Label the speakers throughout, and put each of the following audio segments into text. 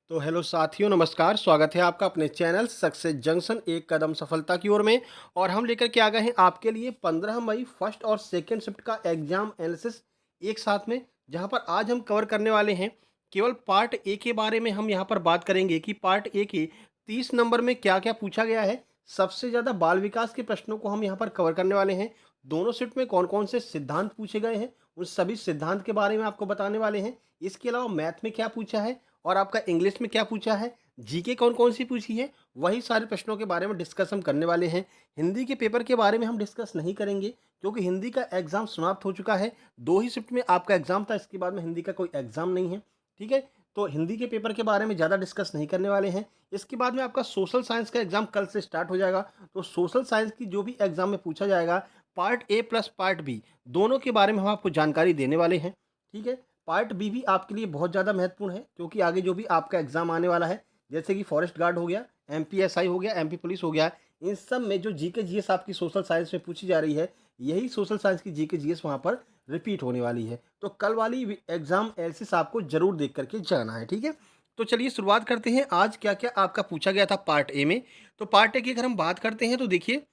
Speaker 1: तो हेलो साथियों, नमस्कार। स्वागत है आपका अपने चैनल सक्सेस जंक्शन एक कदम सफलता की ओर में। और हम लेकर के आ गए हैं आपके लिए 15 मई फर्स्ट और सेकंड शिफ्ट का एग्जाम एनालिसिस एक साथ में, जहां पर आज हम कवर करने वाले हैं केवल पार्ट ए के बारे में। हम यहां पर बात करेंगे कि पार्ट ए के 30 नंबर में क्या क्या पूछा गया है। सबसे ज़्यादा बाल विकास के प्रश्नों को हम यहाँ पर कवर करने वाले हैं। दोनों शिफ्ट में कौन कौन से सिद्धांत पूछे गए हैं, उन सभी सिद्धांत के बारे में आपको बताने वाले हैं। इसके अलावा मैथ में क्या पूछा है और आपका इंग्लिश में क्या पूछा है, जीके कौन-कौन सी पूछी है, वही सारे प्रश्नों के बारे में डिस्कस हम करने वाले हैं। हिंदी के पेपर के बारे में हम डिस्कस नहीं करेंगे, क्योंकि हिंदी का एग्ज़ाम समाप्त हो चुका है। 2 ही शिफ्ट में आपका एग्ज़ाम था, इसके बाद में हिंदी का कोई एग्ज़ाम नहीं है, ठीक है? तो हिंदी के पेपर के बारे में ज़्यादा डिस्कस नहीं करने वाले हैं। इसके बाद में आपका सोशल साइंस का एग्ज़ाम कल से स्टार्ट हो जाएगा, तो सोशल साइंस की जो भी एग्ज़ाम में पूछा जाएगा, part A plus part B, दोनों के बारे में हम आपको जानकारी देने वाले हैं, ठीक है? पार्ट बी भी आपके लिए बहुत ज़्यादा महत्वपूर्ण है, क्योंकि आगे जो भी आपका एग्ज़ाम आने वाला है, जैसे कि फॉरेस्ट गार्ड हो गया, एमपीएसआई हो गया, एमपी पुलिस हो गया, इन सब में जो जीके जीएस आपकी सोशल साइंस में पूछी जा रही है, यही सोशल साइंस की जीके जीएस वहाँ पर रिपीट होने वाली है। तो कल वाली एग्ज़ाम एनालिसिस आपको ज़रूर देख करके जाना है, ठीक है? तो चलिए शुरुआत करते हैं, आज क्या-क्या आपका पूछा गया था पार्ट ए में। तो पार्ट ए की अगर हम बात करते हैं तो देखिए,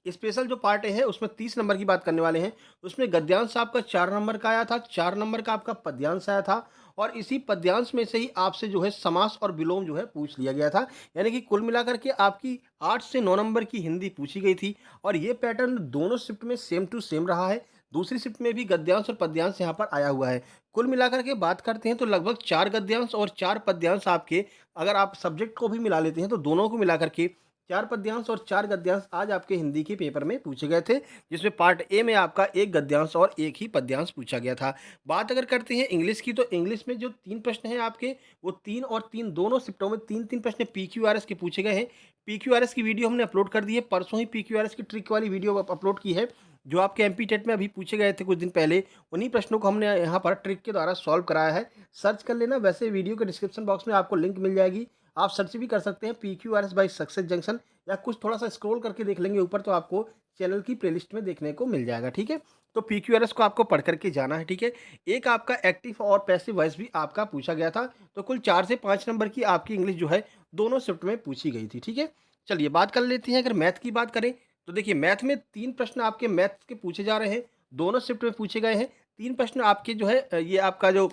Speaker 1: स्पेशल जो पार्ट ए है उसमें 30 नंबर की बात करने वाले हैं। उसमें गद्यांश आपका 4 नंबर का आया था, 4 नंबर का आपका पद्यांश आया था, और इसी पद्यांश में से ही आपसे जो है समास और विलोम जो है पूछ लिया गया था। यानी कि कुल मिलाकर के आपकी 8 से 9 नंबर की हिंदी पूछी गई थी, और ये पैटर्न दोनों शिफ्ट में सेम टू सेम रहा है। दूसरी शिफ्ट में भी गद्यांश और पद्यांश यहाँ पर आया हुआ है। कुल मिलाकर के बात करते हैं तो लगभग 4 गद्यांश और 4 पद्यांश आपके, अगर आप सब्जेक्ट को भी मिला लेते हैं तो दोनों को मिलाकर के 4 पद्यांश और 4 गद्यांश आज आपके हिंदी के पेपर में पूछे गए थे, जिसमें पार्ट ए में आपका 1 गद्यांश और 1 ही पद्यांश पूछा गया था। बात अगर करते हैं इंग्लिश की, तो इंग्लिश में जो 3 प्रश्न हैं आपके, वो 3 और 3 दोनों शिफ्टों में 3-3 प्रश्न पीक्यूआरएस के पूछे गए हैं। पीक्यूआरएस की वीडियो हमने अपलोड कर दी है, परसों ही पीक्यूआरएस की ट्रिक वाली वीडियो अपलोड की है, जो आपके एमपी टेट में अभी पूछे गए थे कुछ दिन पहले। उन्हीं प्रश्नों को हमने यहाँ पर ट्रिक के द्वारा सॉल्व कराया है। सर्च कर लेना, वैसे वीडियो के डिस्क्रिप्शन बॉक्स में आपको लिंक मिल जाएगी। आप सर्च भी कर सकते हैं पीक्यूआरएस बाय सक्सेस जंक्शन, या कुछ थोड़ा-सा स्क्रॉल करके देख लेंगे ऊपर, तो आपको चैनल की प्लेलिस्ट में देखने को मिल जाएगा, ठीक है? तो पीक्यूआरएस को आपको पढ़ कर के जाना है, ठीक है? एक आपका एक्टिव और पैसिव वॉइस भी आपका पूछा गया था, तो कुल 4 से 5 नंबर की आपकी इंग्लिश जो है, दोनों शिफ्ट में पूछी गई थी, ठीक है? चलिए बात कर लेते हैं, अगर मैथ की बात करें, तो देखिए मैथ में 3 प्रश्न आपके मैथ्स के पूछे जा रहे हैं, दोनों शिफ्ट में पूछे गए हैं। 3 प्रश्न आपके जो है ये आपका जो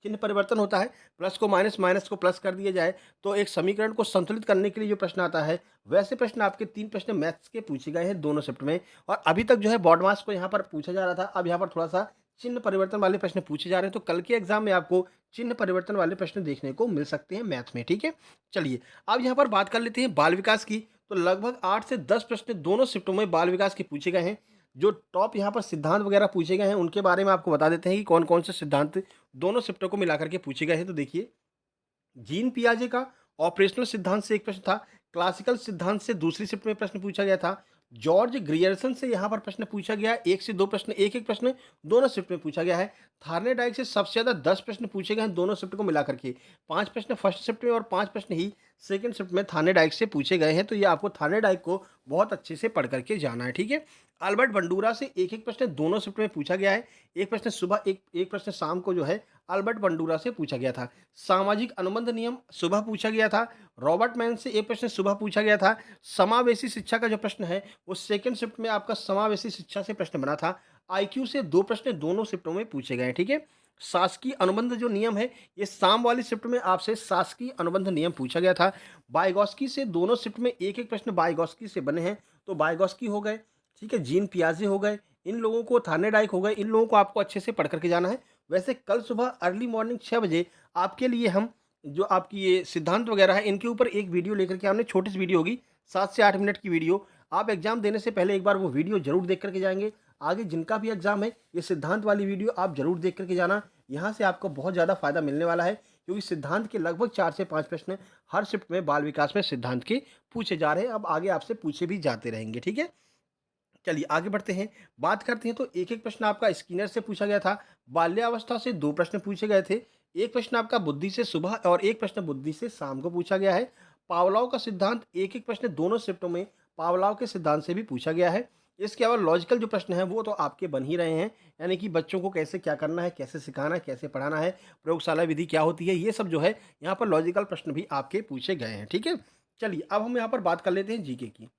Speaker 1: चिन्ह परिवर्तन होता है, प्लस को माइनस, माइनस को प्लस कर दिया जाए, तो एक समीकरण को संतुलित करने के लिए जो प्रश्न आता है, वैसे प्रश्न आपके 3 प्रश्न मैथ्स के पूछे गए हैं दोनों शिफ्ट में। और अभी तक जो है बॉड मास को यहाँ पर पूछा जा रहा था, अब यहाँ पर थोड़ा-सा चिन्ह परिवर्तन वाले प्रश्न पूछे जा रहे हैं, तो कल के एग्ज़ाम में आपको चिन्ह परिवर्तन वाले प्रश्न देखने को मिल सकते हैं मैथ में, ठीक है? चलिए, अब यहाँ पर बात कर लेते हैं बाल विकास की, तो लगभग 8 से 10 प्रश्न दोनों शिफ्टों में बाल विकास के पूछे गए हैं। जो टॉप यहाँ पर सिद्धांत वगैरह पूछे गए हैं, उनके बारे में आपको बता देते हैं कि कौन-कौन से सिद्धांत दोनों शिफ्टों को मिलाकर के पूछे गए हैं। तो देखिए, जीन पियाजे का ऑपरेशनल सिद्धांत से एक प्रश्न था, क्लासिकल सिद्धांत से दूसरी शिफ्ट में प्रश्न पूछा गया था, जॉर्ज ग्रियर्सन से यहाँ पर प्रश्न पूछा गया, 1 से 2 प्रश्न, एक-एक प्रश्न दोनों शिफ्ट में पूछा गया है। थार्नेडाइक से सबसे ज़्यादा 10 प्रश्न पूछे गए हैं दोनों शिफ्ट को मिलाकर के। 5 प्रश्न फर्स्ट शिफ्ट में और 5 प्रश्न ही सेकंड शिफ्ट में थार्नेडाइक से पूछे गए हैं, तो ये आपको थार्नेडाइक को बहुत अच्छे से पढ़ करके जाना है, ठीक है? अल्बर्ट बंडूरा से एक-एक प्रश्न दोनों शिफ्ट में पूछा गया है। एक प्रश्न सुबह, एक प्रश्न शाम को जो है अल्बर्ट बंडूरा से पूछा गया था। सामाजिक अनुबंध नियम सुबह पूछा गया था। रॉबर्ट मैन से एक प्रश्न सुबह पूछा गया था। समावेशी शिक्षा का जो प्रश्न है, वो सेकंड शिफ्ट में आपका समावेशी शिक्षा से प्रश्न बना था। आईक्यू से 2 प्रश्न दोनों शिफ्टों में पूछे गए हैं, ठीक है? शासकीय अनुबंध जो नियम है, ये शाम वाली शिफ्ट में आपसे शासकीय अनुबंध नियम पूछा गया था। वाइगॉस्की से दोनों शिफ्ट में एक-एक प्रश्न वाइगॉस्की से बने हैं, तो वाइगॉस्की हो गए, ठीक है? जीन पियाजे हो गए, इन लोगों को, थार्नेडाइक हो गए, इन लोगों को आपको अच्छे से पढ़ कर के जाना है। वैसे कल सुबह अर्ली मॉर्निंग 6 बजे आपके लिए हम जो आपकी ये सिद्धांत वगैरह है, इनके ऊपर एक वीडियो लेकर के हमने, छोटी सी वीडियो होगी, 7 से 8 मिनट की वीडियो। आप एग्जाम देने से पहले एक बार वो वीडियो जरूर देख करके जाएंगे। आगे जिनका भी एग्जाम है, ये सिद्धांत वाली वीडियो आप जरूर देख करके जाना। यहाँ से आपको बहुत ज़्यादा फायदा मिलने वाला है, क्योंकि सिद्धांत के लगभग 4 से 5 प्रश्न हर शिफ्ट में बाल विकास में सिद्धांत के पूछे जा रहे हैं। अब आगे आपसे पूछे भी जाते रहेंगे, ठीक है? चलिए आगे बढ़ते हैं, बात करते हैं, तो एक-एक प्रश्न आपका स्किनर से पूछा गया था। बाल्यावस्था से 2 प्रश्न पूछे गए थे। एक प्रश्न आपका बुद्धि से सुबह और एक प्रश्न बुद्धि से शाम को पूछा गया है। पावलोव का सिद्धांत, एक-एक प्रश्न दोनों शिफ्टों में पावलोव के सिद्धांत से भी पूछा गया है। इसके अलावा लॉजिकल जो प्रश्न हैं वो तो आपके बन ही रहे हैं, यानी कि बच्चों को कैसे क्या करना है, कैसे सिखाना है, कैसे पढ़ाना है, प्रयोगशाला विधि क्या होती है, ये सब जो है यहाँ पर लॉजिकल प्रश्न भी आपके पूछे गए हैं, ठीक है? चलिए अब हम यहाँ पर बात कर लेते हैं जीके की।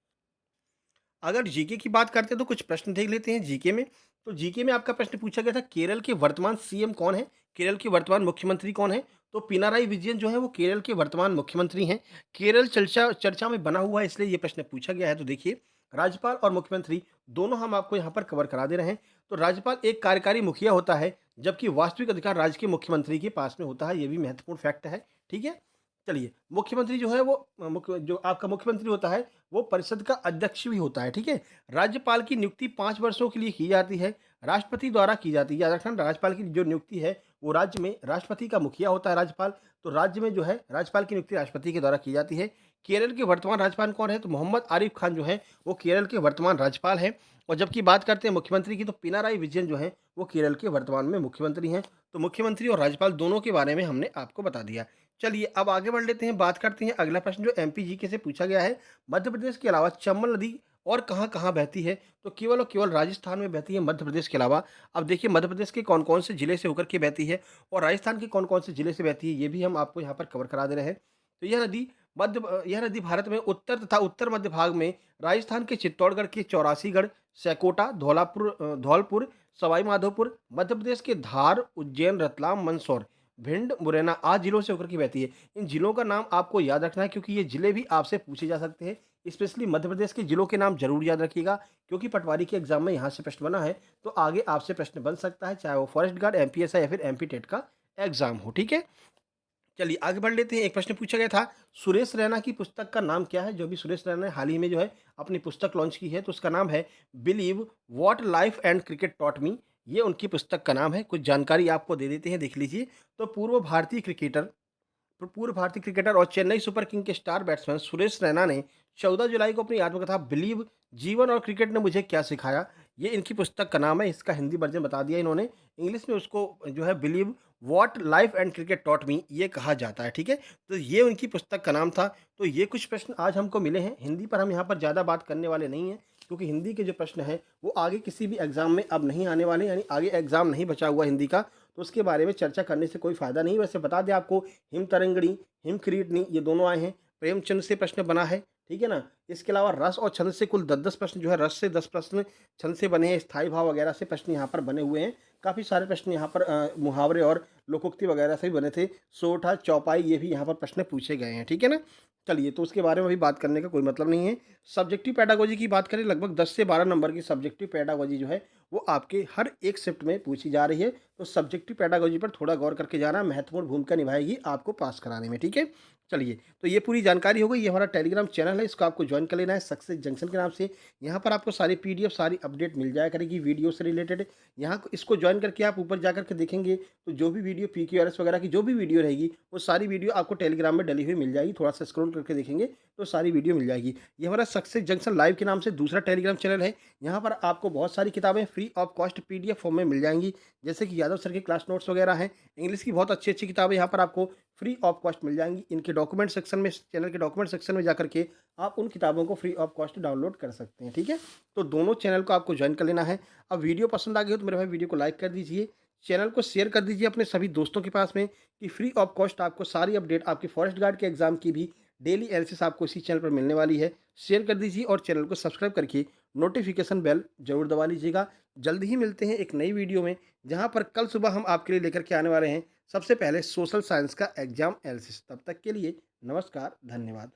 Speaker 1: अगर जीके की बात करते हैं तो कुछ प्रश्न देख लेते हैं जीके में। तो जीके में आपका प्रश्न पूछा गया था, केरल के वर्तमान सीएम कौन है? केरल के वर्तमान मुख्यमंत्री कौन है? तो पिनाराई विजयन जो है वो केरल के वर्तमान मुख्यमंत्री हैं। केरल चर्चा चर्चा में बना हुआ है इसलिए ये प्रश्न पूछा गया है। तो देखिए, राज्यपाल और मुख्यमंत्री दोनों हम आपको यहाँ पर कवर करा दे रहे हैं। तो राज्यपाल एक कार्यकारी मुखिया होता है, जबकि वास्तविक अधिकार राज्य के मुख्यमंत्री के पास में होता है। ये भी महत्वपूर्ण फैक्ट है, ठीक है? चलिए, मुख्यमंत्री जो है वो मुख्य जो आपका मुख्यमंत्री होता है, वो परिषद का अध्यक्ष भी होता है, ठीक है? राज्यपाल की नियुक्ति 5 वर्षों के लिए की जाती है, राष्ट्रपति द्वारा की जाती है। याद रखना, राज्यपाल की जो नियुक्ति है, वो राज्य में राष्ट्रपति का मुखिया होता है राज्यपाल, तो राज्य में जो है राज्यपाल की नियुक्ति राष्ट्रपति के द्वारा की जाती है। केरल के वर्तमान राज्यपाल कौन है? तो मोहम्मद आरिफ खान जो है, वो केरल के वर्तमान राज्यपाल हैं। और जबकि बात करते हैं मुख्यमंत्री की, तो पिनाराई विजयन जो हैं, वो केरल के वर्तमान में मुख्यमंत्री हैं। तो मुख्यमंत्री और राज्यपाल दोनों के बारे में हमने आपको बता दिया। चलिए अब आगे बढ़ लेते हैं, बात करते हैं अगला प्रश्न जो एमपी जीके से पूछा गया है। मध्य प्रदेश के अलावा चंबल नदी और कहाँ-कहाँ बहती है? तो केवल और केवल राजस्थान में बहती है, मध्य प्रदेश के अलावा। अब देखिए, मध्य प्रदेश के कौन-कौन से जिले से होकर के बहती है और राजस्थान के कौन-कौन से जिले से बहती है, ये भी हम आपको यहाँ पर कवर करा दे रहे हैं। तो यह नदी भारत में उत्तर तथा उत्तर मध्य भाग में राजस्थान के चित्तौड़गढ़ के चौरासीगढ़, सैकोटा, धौलपुर, सवाई माधोपुर, मध्य प्रदेश के धार, उज्जैन, रतलाम, मंदसौर, भिंड, मुरैना आदि जिलों से होकर के बहती है। इन जिलों का नाम आपको याद रखना है, क्योंकि ये जिले भी आपसे पूछे जा सकते हैं। स्पेशली मध्य प्रदेश के जिलों के नाम ज़रूर याद रखिएगा, क्योंकि पटवारी के एग्ज़ाम में यहाँ से प्रश्न बना है, तो आगे आपसे प्रश्न बन सकता है, चाहे वो फॉरेस्ट गार्ड, एमपीएसआई या फिर एमपी टेट का एग्ज़ाम हो, ठीक है? चलिए आगे बढ़ लेते हैं। एक प्रश्न पूछा गया था, सुरेश रैना की पुस्तक का नाम क्या है? जो भी सुरेश रैना ने हाल ही में जो है अपनी पुस्तक लॉन्च की है, तो उसका नाम है believe what life and cricket taught me. ये उनकी पुस्तक का नाम है। कुछ जानकारी आपको दे देते हैं, देख लीजिए। तो पूर्व भारतीय क्रिकेटर और चेन्नई सुपर किंग के स्टार बैट्समैन सुरेश रैना ने 14 जुलाई को अपनी आत्मकथा बिलीव जीवन और क्रिकेट ने मुझे क्या सिखाया, ये इनकी पुस्तक का नाम है। इसका हिंदी वर्जन बता दिया इन्होंने। इंग्लिश में उसको जो है believe what life and cricket taught me ये कहा जाता है, ठीक है? तो ये उनकी पुस्तक का नाम था। तो ये कुछ प्रश्न आज हमको मिले हैं। हिंदी पर हम यहाँ पर ज़्यादा बात करने वाले नहीं हैं, क्योंकि हिंदी के जो प्रश्न हैं वो आगे किसी भी एग्जाम में अब नहीं आने वाले, यानी आगे एग्जाम नहीं बचा हुआ हिंदी का, तो उसके बारे में चर्चा करने से कोई फ़ायदा नहीं। वैसे बता दें आपको, हिम तरंगिणी, हिम किरीटनी, ये दोनों आए हैं। प्रेमचंद से प्रश्न बना है, ठीक है ना? इसके अलावा रस और छंद से कुल 10-10 प्रश्न जो है, रस से 10 प्रश्न, छंद से बने हैं, स्थायी भाव वगैरह से प्रश्न यहाँ पर बने हुए हैं। काफ़ी सारे प्रश्न यहाँ पर मुहावरे और लोकोक्ति वगैरह से भी बने थे। सोठा, चौपाई, ये भी यहाँ पर प्रश्न पूछे गए हैं, ठीक है ना? चलिए, तो उसके बारे में अभी बात करने का कोई मतलब नहीं है। सब्जेक्टिव पेडागोजी की बात करें, लगभग 10 से 12 नंबर की सब्जेक्टिव पेडागोजी जो है, वो आपके हर एक शिफ्ट में पूछी जा रही है। तो सब्जेक्टिव पेडागोजी पर थोड़ा गौर करके जाना, महत्वपूर्ण भूमिका निभाएगी आपको पास कराने में, ठीक है? चलिए, तो ये पूरी जानकारी हो गई। ये हमारा टेलीग्राम चैनल है, इसको आपको ज्वाइन कर लेना है सक्सेस जंक्शन के नाम से। यहाँ पर आपको सारी पीडीएफ, सारी अपडेट मिल जाया करेगी वीडियो से रिलेटेड। यहाँ इसको ज्वाइन करके आप ऊपर जा करके देखेंगे, तो जो भी वीडियो पीक्यूआरएस वगैरह की जो भी वीडियो रहेगी, वो सारी वीडियो आपको टेलीग्राम में डली हुई मिल जाएगी। थोड़ा सा स्क्रॉल करके देखेंगे तो सारी वीडियो मिल जाएगी। ये हमारा सक्सेस जंक्शन लाइव के नाम से दूसरा टेलीग्राम चैनल है। यहाँ पर आपको बहुत सारी किताबें free of cost PDF form में मिल जाएंगी, जैसे कि यादव सर के क्लास नोट्स वगैरह हैं। इंग्लिश की बहुत अच्छी अच्छी किताबें यहाँ पर आपको फ्री ऑफ कॉस्ट मिल जाएंगी। इनके डॉक्यूमेंट सेक्शन में, चैनल के डॉक्यूमेंट सेक्शन में जाकर के आप उन किताबों को फ्री ऑफ कॉस्ट डाउनलोड कर सकते हैं, ठीक है? तो दोनों चैनल को आपको ज्वाइन कर लेना है। अब वीडियो पसंद आ गई हो तो मेरे भाई वीडियो को लाइक कर दीजिए, चैनल को शेयर कर दीजिए अपने सभी दोस्तों के पास में, कि फ्री ऑफ कॉस्ट आपको सारी अपडेट आपकी फॉरेस्ट गार्ड के एग्जाम की भी डेली एनालिसिस आपको इसी चैनल पर मिलने वाली है। शेयर कर दीजिए और चैनल को सब्सक्राइब करके नोटिफिकेशन बेल जरूर दबा लीजिएगा। जल्द ही मिलते हैं एक नई वीडियो में, जहां पर कल सुबह हम आपके लिए लेकर के आने वाले हैं सबसे पहले सोशल साइंस का एग्जाम एनालिसिस। तब तक के लिए नमस्कार, धन्यवाद।